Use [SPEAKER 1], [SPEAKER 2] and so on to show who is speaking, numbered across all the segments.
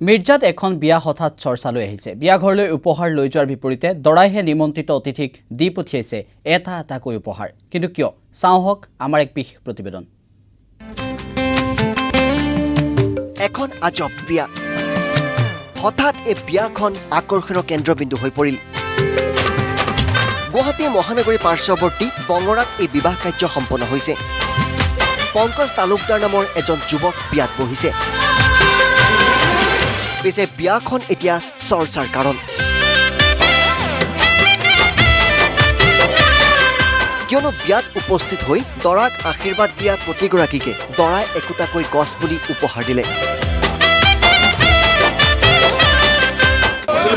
[SPEAKER 1] মিৰ্জাত এখন বিয়া হঠাৎ চৰ্চালৈ আহিছে। বিয়া ঘৰলৈ উপহাৰ লৈ যোৱাৰ বিপৰীতে দৰাইহে নিমন্ত্ৰিত অতিথিক দি পঠিয়াইছে এটাকৈ উপহাৰ। কিন্তু কিয়? চাওঁ হওক আমাৰ এক বিশেষ প্ৰতিবেদন।
[SPEAKER 2] এখন আজব বিয়া। হঠাৎ এই বিয়াখন আকৰ্ষণৰ কেন্দ্ৰবিন্দু হৈ পৰিল। গুৱাহাটী মহানগৰী পাৰ্শ্বৱৰ্তী বঙৰাত এই বিবাহ কাৰ্য সম্পন্ন হৈছে। পংকজ তালুকদাৰ নামৰ এজন যুৱক বিয়াত বহিছে। পিছে বিয়াখন এতিয়া চৰ্চাৰ কাৰণ। কিয়নো বিয়াত উপস্থিত হৈ দৰাক আশীৰ্বাদ দিয়া প্ৰতিগৰাকীকে দৰাই একোটাকৈ গছ পুলি উপহাৰ দিলে।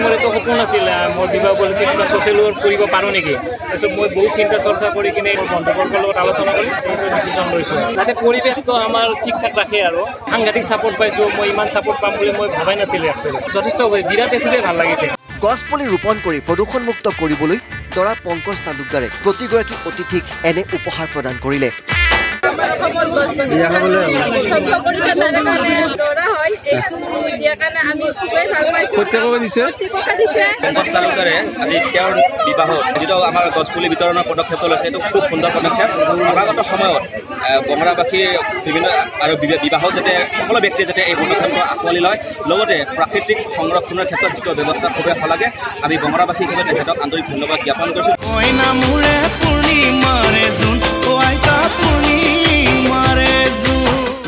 [SPEAKER 3] মোৰ এইটো সপোন আছিল মোৰ বিবাহ উপলক্ষে কিবা ছ'চিয়েল ৱৰ্ক কৰিব পাৰোঁ নেকি। তাৰপিছত মই বহুত চিন্তা চৰ্চা কৰি কিনে বন্ধুবৰ্গৰ লগত আলোচনা কৰি এইটো ডিচিশ্যন লৈছোঁ। যাতে পৰিৱেশটো আমাৰ ঠিক ঠাক ৰাখে আৰু সাংঘাতিক ছাপোৰ্ট পাইছোঁ। মই ইমান ছাপোৰ্ট পাম বুলি মই ভবাই নাছিলোঁ। একচুৱেলি যথেষ্ট বিৰাট খুবেই ভাল লাগিছে।
[SPEAKER 2] গছ পুলি ৰোপণ কৰি প্ৰদূষণমুক্ত কৰিবলৈ দৰা পংকজ তালুকদাৰে প্ৰতিগৰাকী অতিথিক এনে উপহাৰ প্ৰদান কৰিলে।
[SPEAKER 4] পংকজ তালুকদাৰে আজি তেওঁৰ বিবাহত যিটো আমাৰ গছপুলি বিতৰণৰ পদক্ষেপ লৈছে, এইটো খুব সুন্দৰ পদক্ষেপ। অনাগত সময়ত বঙৰাবাসী বিভিন্ন আৰু বিবাহত যাতে সকলো ব্যক্তিয়ে যাতে এই পদক্ষেপটো আঁকোৱালি লয়, লগতে প্ৰাকৃতিক সংৰক্ষণৰ ক্ষেত্ৰত যিটো ব্যৱস্থা খুবেই ভাল লাগে। আমি বঙৰাবাসী হিচাপে তেখেতক আন্তৰিক ধন্যবাদ জ্ঞাপন কৰিছোঁ।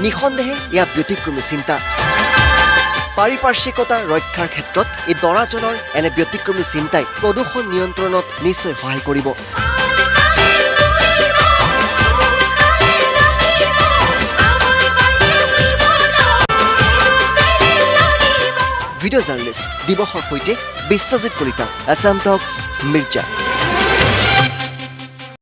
[SPEAKER 2] নিঃসন্দেহে এয়া ব্যতিক্ৰমী চিন্তা। পাৰিপাৰ্শ্বিকতা ৰক্ষাৰ ক্ষেত্ৰত এই দৰাজনৰ এনে ব্যতিক্ৰমী চিন্তাই প্ৰদূষণ নিয়ন্ত্ৰণত নিশ্চয় সহায় কৰিব। ভিডিঅ' জাৰ্নেলিষ্ট দিৱসৰ সৈতে বিশ্বজিৎ কলিতা, আছাম টক্স, মিৰ্জা।